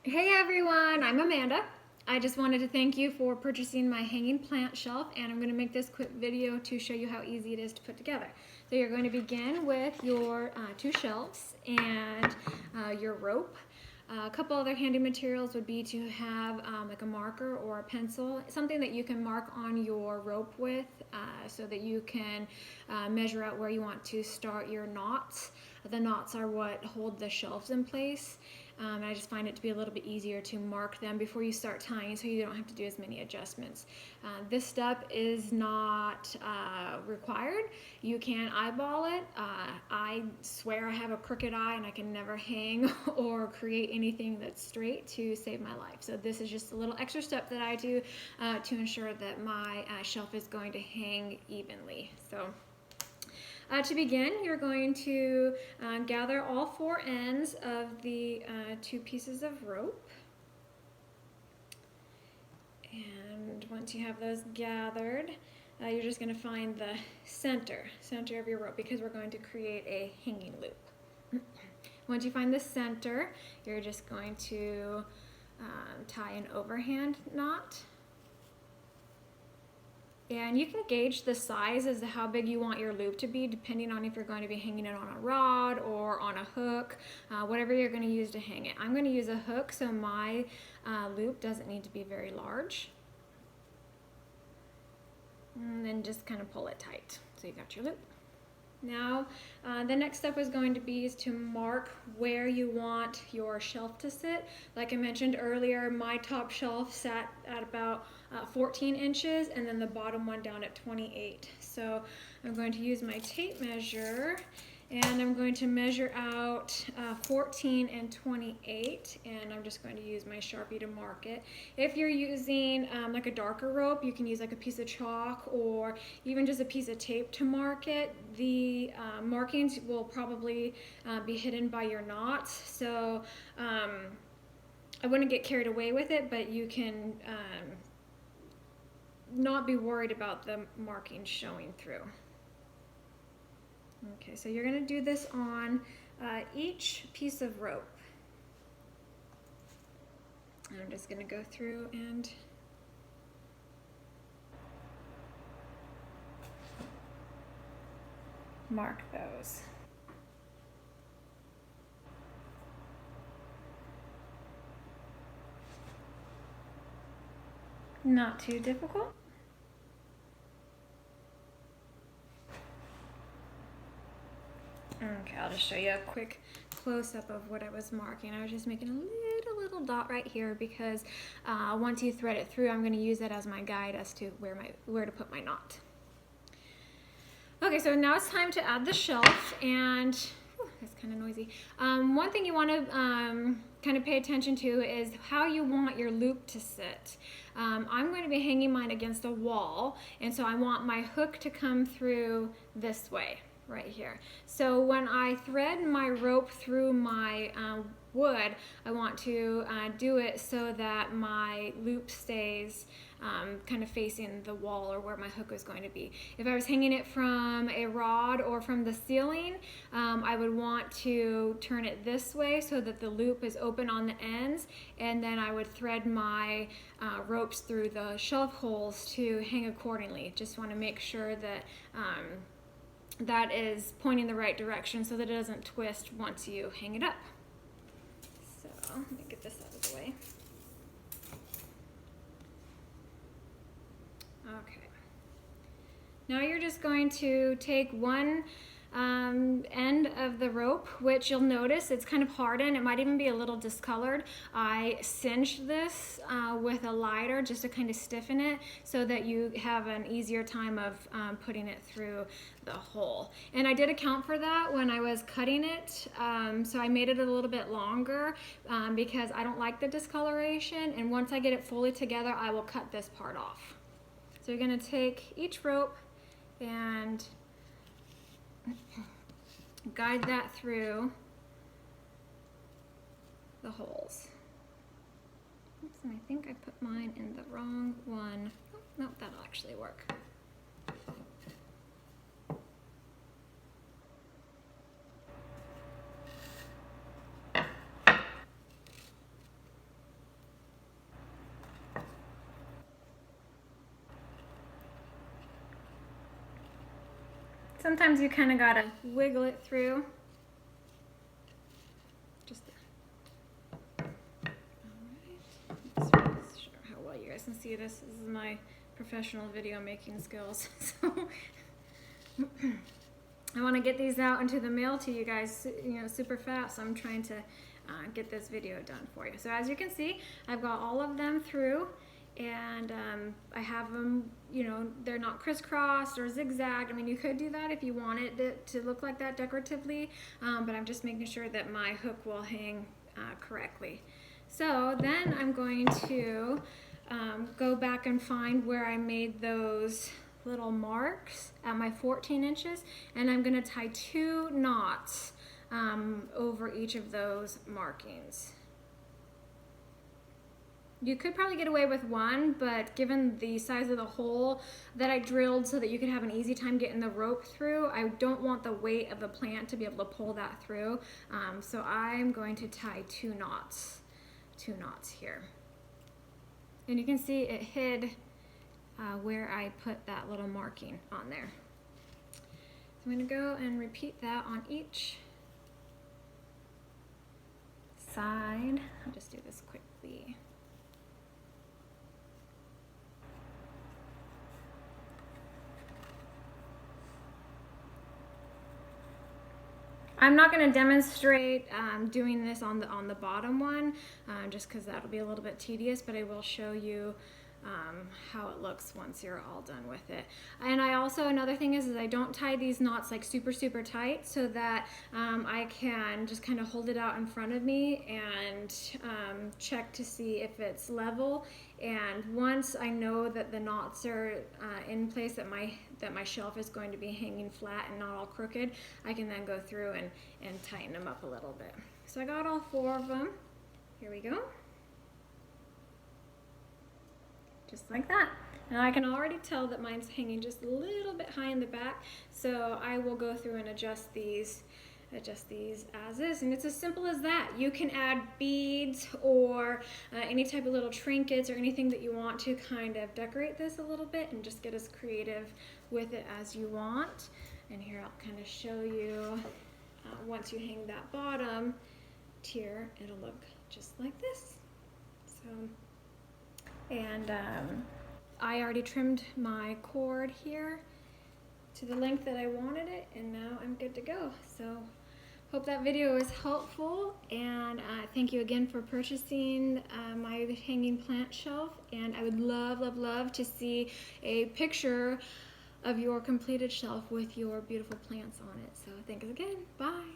Hey everyone, I'm Amanda. I just wanted to thank you for purchasing my hanging plant shelf, and I'm going to make this quick video to show you how easy it is to put together. So you're going to begin with your two shelves and your rope. A couple other handy materials would be to have like a marker or a pencil, something that you can mark on your rope with so that you can measure out where you want to start your knots. The knots are what hold the shelves in place. And I just find it to be a little bit easier to mark them before you start tying so you don't have to do as many adjustments. This step is not required. You can eyeball it. I swear I have a crooked eye and I can never hang or create anything that's straight to save my life. So this is just a little extra step that I do to ensure that my shelf is going to hang evenly. So. To begin, you're going to gather all four ends of the two pieces of rope. And once you have those gathered, you're just going to find the center of your rope because we're going to create a hanging loop. Once you find the center, you're just going to tie an overhand knot. And you can gauge the size as to how big you want your loop to be depending on if you're going to be hanging it on a rod or on a hook, whatever you're going to use to hang it. I'm going to use a hook, so my loop doesn't need to be very large. And then just kind of pull it tight. So you got your loop. Now, the next step is going to be to mark where you want your shelf to sit. Like I mentioned earlier, my top shelf sat at about 14 inches and then the bottom one down at 28. So I'm going to use my tape measure and I'm going to measure out 14 and 28, and I'm just going to use my Sharpie to mark it. If you're using like a darker rope, you can use like a piece of chalk or even just a piece of tape to mark it. The markings will probably be hidden by your knots, so I wouldn't get carried away with it, but you can not be worried about the markings showing through. Okay, so you're going to do this on each piece of rope. And I'm just going to go through and mark those. Not too difficult. Okay, I'll just show you a quick close-up of what I was marking. I was just making a little dot right here because once you thread it through, I'm going to use it as my guide as to where to put my knot. Okay, so now it's time to add the shelf, and that's kind of noisy. One thing you want to kind of pay attention to is how you want your loop to sit. I'm going to be hanging mine against a wall, and so I want my hook to come through this way. Right here. So when I thread my rope through my wood, I want to do it so that my loop stays kind of facing the wall or where my hook is going to be. If I was hanging it from a rod or from the ceiling, I would want to turn it this way so that the loop is open on the ends, and then I would thread my ropes through the shelf holes to hang accordingly. Just want to make sure that that is pointing the right direction so that it doesn't twist once you hang it up. So let me get this out of the way. Okay. Now you're just going to take one end of the rope, which you'll notice it's kind of hardened. It might even be a little discolored. I singed this with a lighter just to kind of stiffen it so that you have an easier time of putting it through the hole. And I did account for that when I was cutting it, so I made it a little bit longer because I don't like the discoloration, and once I get it fully together I will cut this part off. So you're going to take each rope and guide that through the holes. Oops, and I think I put mine in the wrong one. Oh, nope, that'll actually work. Sometimes you kind of gotta wiggle it through. Just all right. Let's show how well you guys can see this. This is my professional video making skills. So I want to get these out into the mail to you guys, super fast. So I'm trying to get this video done for you. So as you can see, I've got all of them through, and I have them, they're not crisscrossed or zigzagged. I mean, you could do that if you wanted it to look like that decoratively, but I'm just making sure that my hook will hang correctly. So then I'm going to go back and find where I made those little marks at my 14 inches, and I'm going to tie 2 knots over each of those markings. You could probably get away with 1, but given the size of the hole that I drilled so that you could have an easy time getting the rope through, I don't want the weight of the plant to be able to pull that through. So I'm going to tie 2 knots here. And you can see it hid where I put that little marking on there. So I'm going to go and repeat that on each side. I'll just do this quickly. I'm not going to demonstrate doing this on the bottom one, just because that'll be a little bit tedious, but I will show you how it looks once you're all done with it. And I also, another thing is I don't tie these knots like super tight, so that I can just kind of hold it out in front of me and check to see if it's level. And once I know that the knots are in place, that my shelf is going to be hanging flat and not all crooked, I can then go through and tighten them up a little bit. So I got all 4 of them. Here we go. Just like that. Now I can already tell that mine's hanging just a little bit high in the back, so I will go through and adjust these as is, and it's as simple as that. You can add beads or any type of little trinkets or anything that you want to kind of decorate this a little bit and just get as creative with it as you want. And here I'll kind of show you once you hang that bottom tier, it'll look just like this. So. And I already trimmed my cord here to the length that I wanted it, and now I'm good to go. So hope that video was helpful, and thank you again for purchasing my hanging plant shelf. And I would love to see a picture of your completed shelf with your beautiful plants on it. So thanks again. Bye.